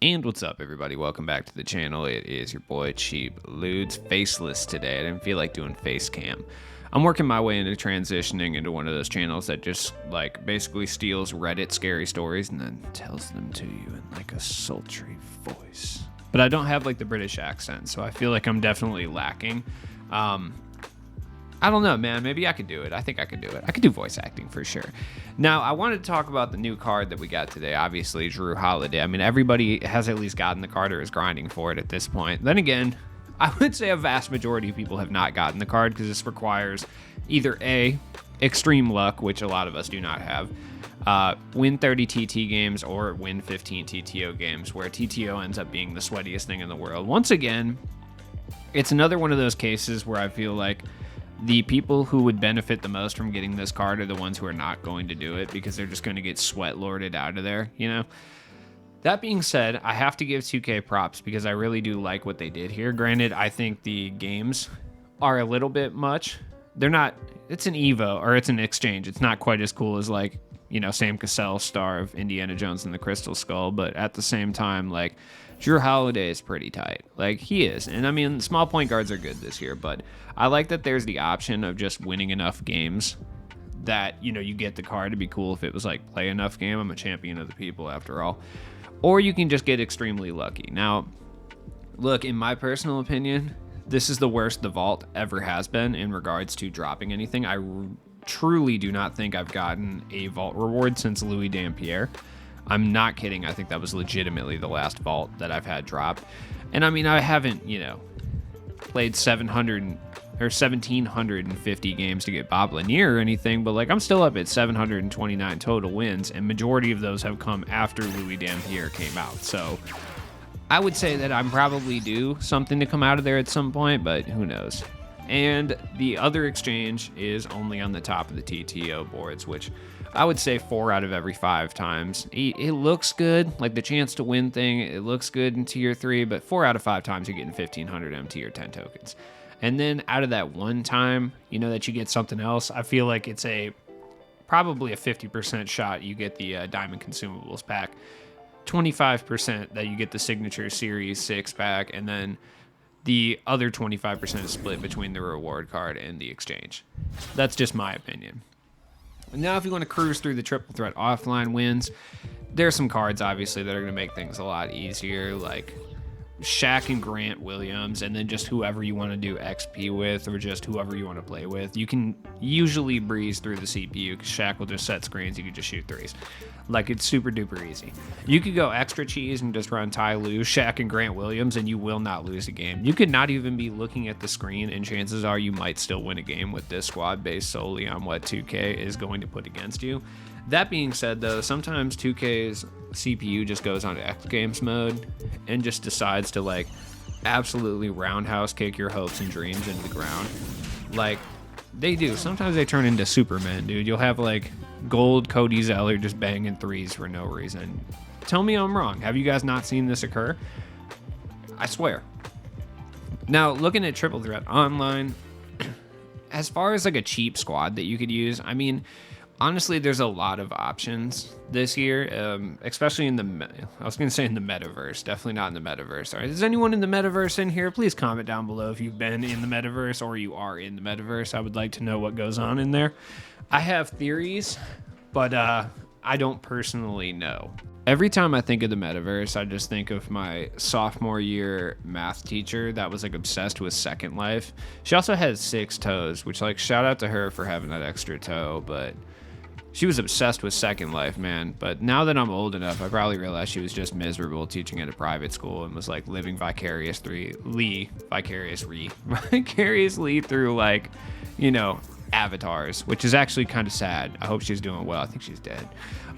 And what's up, everybody? Welcome back to the channel. It is your boy Cheap Ludes, faceless today. I didn't feel like doing face cam. I'm working my way into transitioning into one of those channels that just like basically steals Reddit scary stories and then tells them to you in like a sultry voice. But I don't have like the British accent, so I feel like I'm definitely lacking. I don't know, man. Maybe I could do it. I think I could do it. I could do voice acting for sure. Now, I wanted to talk about the new card that we got today. Obviously, Jrue Holiday. I mean, everybody has at least gotten the card or is grinding for it at this point. Then again, I would say a vast majority of people have not gotten the card because this requires either A, extreme luck, which a lot of us do not have, win 30 TT games or win 15 TTO games, where TTO ends up being the sweatiest thing in the world. Once again, it's another one of those cases where I feel like the people who would benefit the most from getting this card are the ones who are not going to do it because they're just going to get sweat lorded out of there, you know? That being said, I have to give 2K props because I really do like what they did here. Granted, I think the games are a little bit much. They're not, it's an Evo or it's an exchange. It's not quite as cool as like, you know, Sam Cassell, star of Indiana Jones and the Crystal Skull, but at the same time, like, Jrue Holiday is pretty tight. Like, he is. And I mean, small point guards are good this year, but I like that there's the option of just winning enough games that, you know, you get the card. To be cool if it was like, play enough game. I'm a champion of the people after all. Or you can just get extremely lucky. Now, look, in my personal opinion, this is the worst the vault ever has been in regards to dropping anything. I truly do not think I've gotten a vault reward since Louis Dampierre. I'm not kidding. I think that was legitimately the last vault that I've had drop. And I mean, I haven't, you know, played 700 or 1,750 games to get Bob Lanier or anything, but like I'm still up at 729 total wins, and majority of those have come after Louis Dampierre came out. So I would say that I'm probably due something to come out of there at some point, but who knows. And the other exchange is only on the top of the TTO boards, which I would say 4 out of every 5 times. It looks good, like the chance to win thing, it looks good in tier 3, but 4 out of 5 times you're getting 1,500 MT or 10 tokens. And then out of that one time, you know, that you get something else, I feel like it's probably a 50% shot you get the Diamond Consumables pack, 25% that you get the Signature Series 6 pack, and then the other 25% is split between the reward card and the exchange. That's just my opinion. Now, if you want to cruise through the triple threat offline wins, there's some cards, obviously, that are going to make things a lot easier, like Shaq and Grant Williams, and then just whoever you want to do XP with, or just whoever you want to play with. You can usually breeze through the CPU, because Shaq will just set screens, you can just shoot threes. Like, it's super duper easy. You could go extra cheese and just run Ty Lue, Shaq, and Grant Williams, and you will not lose a game. You could not even be looking at the screen, and chances are you might still win a game with this squad based solely on what 2K is going to put against you. That being said, though, sometimes 2K's CPU just goes on X Games mode and just decides to, like, absolutely roundhouse kick your hopes and dreams into the ground. Like, they do. Sometimes they turn into Supermen, dude. You'll have, like, gold Cody Zeller just banging threes for no reason. Tell me I'm wrong. Have you guys not seen this occur? I swear. Now, looking at Triple Threat Online, as far as, like, a cheap squad that you could use, I mean, honestly, there's a lot of options this year, especially in the, I was going to say in the metaverse, definitely not in the metaverse. All right, is anyone in the metaverse in here? Please comment down below if you've been in the metaverse or you are in the metaverse. I would like to know what goes on in there. I have theories, but I don't personally know. Every time I think of the metaverse, I just think of my sophomore year math teacher that was like obsessed with Second Life. She also had 6 toes, which, like, shout out to her for having that extra toe, but she was obsessed with Second Life, man. But now that I'm old enough, I probably realized she was just miserable teaching at a private school and was like living vicariously through, like, you know, avatars, which is actually kind of sad. I hope she's doing well. I think she's dead.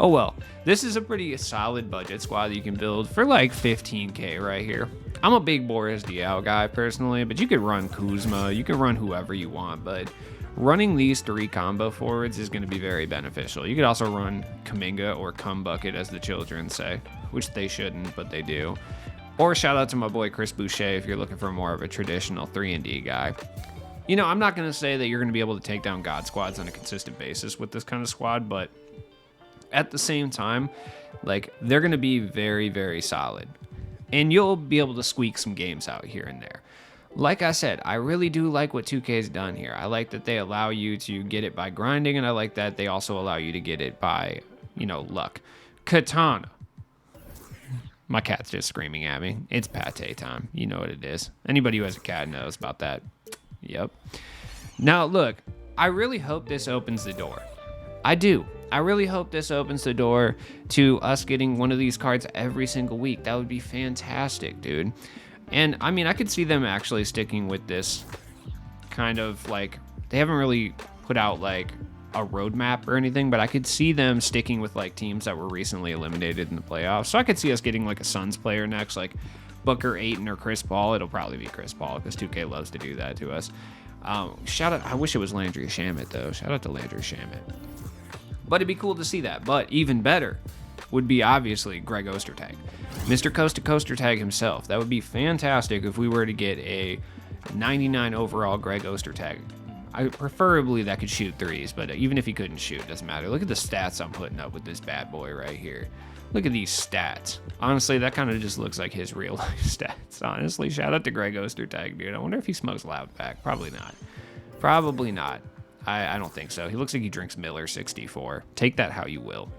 Oh well, this is a pretty solid budget squad that you can build for like 15K right here. I'm a big Boris Diaw guy personally, but you could run Kuzma, you can run whoever you want, but running these 3 combo forwards is going to be very beneficial. You could also run Kuminga or Cumbucket, as the children say, which they shouldn't, but they do. Or shout out to my boy Chris Boucher if you're looking for more of a traditional 3-and-D guy. You know, I'm not going to say that you're going to be able to take down God squads on a consistent basis with this kind of squad, but at the same time, like, they're going to be very, very solid. and you'll be able to squeak some games out here and there. Like I said, I really do like what 2K's done here. I like that they allow you to get it by grinding, and I like that they also allow you to get it by, luck. Katana. My cat's just screaming at me. It's pate time. You know what it is. Anybody who has a cat knows about that. Yep. Now, look, I really hope this opens the door. I do. I really hope this opens the door to us getting one of these cards every single week. That would be fantastic, dude. And, I mean, I could see them actually sticking with this kind of, like, they haven't really put out, like, a roadmap or anything, but I could see them sticking with, like, teams that were recently eliminated in the playoffs. So I could see us getting, like, a Suns player next, like Booker, Ayton, or Chris Paul. It'll probably be Chris Paul because 2K loves to do that to us. Shout out, I wish it was Landry Shamet, though. Shout out to Landry Shamet. But it'd be cool to see that. But even better would be obviously Greg Ostertag, Mr. Coast to Coaster Tag himself. That would be fantastic if we were to get a 99 overall Greg Ostertag. Preferably that could shoot threes, but even if he couldn't shoot, it doesn't matter. Look at the stats I'm putting up with this bad boy right here. Look at these stats. Honestly, that kind of just looks like his real life stats. Honestly, shout out to Greg Ostertag, dude. I wonder if he smokes Loudpack. Probably not. Probably not. I don't think so. He looks like he drinks Miller 64. Take that how you will.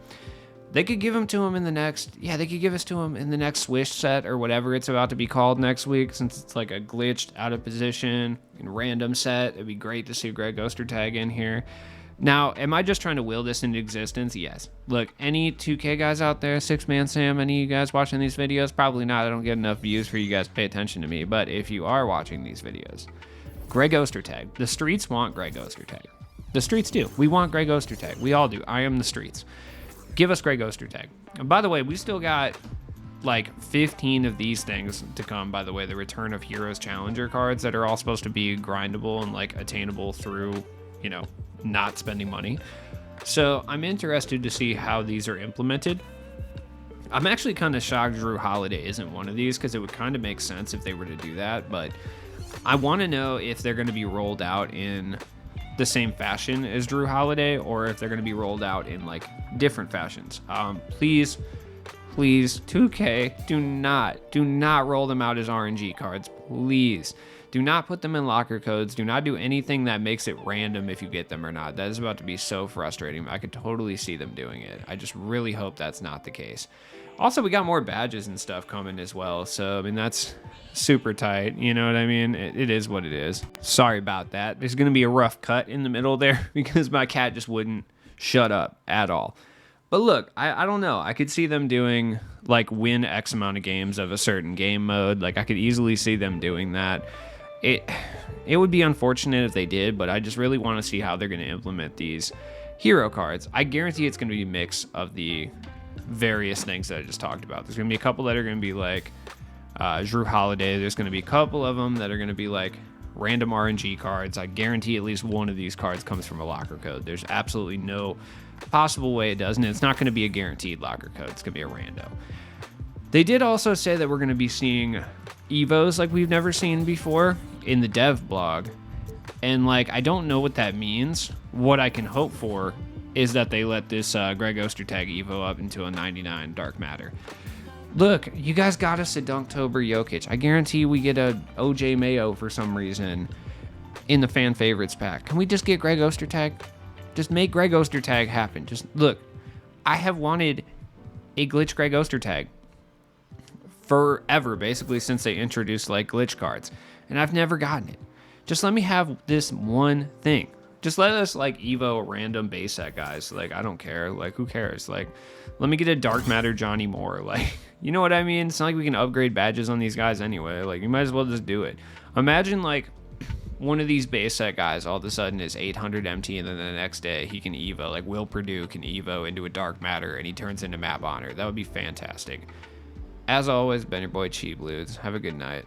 They could give him to him in the next, they could give us to him in the next Swish set or whatever it's about to be called next week, since it's like a glitched, out of position, and random set. It'd be great to see Greg Ostertag in here. Now, am I just trying to will this into existence? Yes. Look, any 2K guys out there, Six Man Sam, any of you guys watching these videos? Probably not. I don't get enough views for you guys to pay attention to me. But if you are watching these videos, Greg Ostertag. The streets want Greg Ostertag. The streets do. We want Greg Ostertag. We all do. I am the streets. Give us Greg Ostertag. And by the way, we still got like 15 of these things to come, by the way, the Return of Heroes Challenger cards that are all supposed to be grindable and like attainable through, not spending money. So I'm interested to see how these are implemented. I'm actually kind of shocked Jrue Holiday isn't one of these, because it would kind of make sense if they were to do that, but I want to know if they're going to be rolled out in the same fashion as Jrue Holiday, or if they're going to be rolled out in like different fashions. Please 2K, do not roll them out as RNG cards. Please do not put them in locker codes. Do not do anything that makes it random if you get them or not. That is about to be so frustrating. I could totally see them doing it. I just really hope that's not the case. Also, we got more badges and stuff coming as well, so I mean, that's super tight, you know what I mean? It is what it is. Sorry about that. There's gonna be a rough cut in the middle there because my cat just wouldn't shut up at all. But look, I don't know. I could see them doing like win X amount of games of a certain game mode. Like I could easily see them doing that. It would be unfortunate if they did, but I just really want to see how they're going to implement these hero cards. I guarantee it's going to be a mix of the various things that I just talked about. There's going to be a couple that are going to be like Jrue Holiday. There's going to be a couple of them that are going to be like random RNG cards. I guarantee at least one of these cards comes from a locker code. There's absolutely no possible way it doesn't. It's not going to be a guaranteed locker code. It's going to be a rando. They did also say that we're going to be seeing Evos like we've never seen before in the dev blog. And like, I don't know what that means. What I can hope for is that they let this Greg Ostertag Evo up into a 99 Dark Matter. Look, you guys got us a Dunktober Jokic. I guarantee we get a OJ Mayo for some reason in the fan favorites pack. Can we just get Greg Ostertag? Just make Greg Ostertag happen. Just look, I have wanted a glitch Greg Ostertag forever, basically since they introduced like glitch cards, and I've never gotten it. Just let me have this one thing. Just let us like Evo random base set guys. Like, I don't care. Like, who cares? Like, let me get a Dark Matter Johnny Moore. Like, you know what I mean? It's not like we can upgrade badges on these guys anyway. Like, you might as well just do it. Imagine like one of these base set guys all of a sudden is 800 MT, and then the next day he can Evo. Like Will Purdue can Evo into a Dark Matter, and he turns into Map Honor. That would be fantastic. As always, been your boy Cheap Ludes. Have a good night.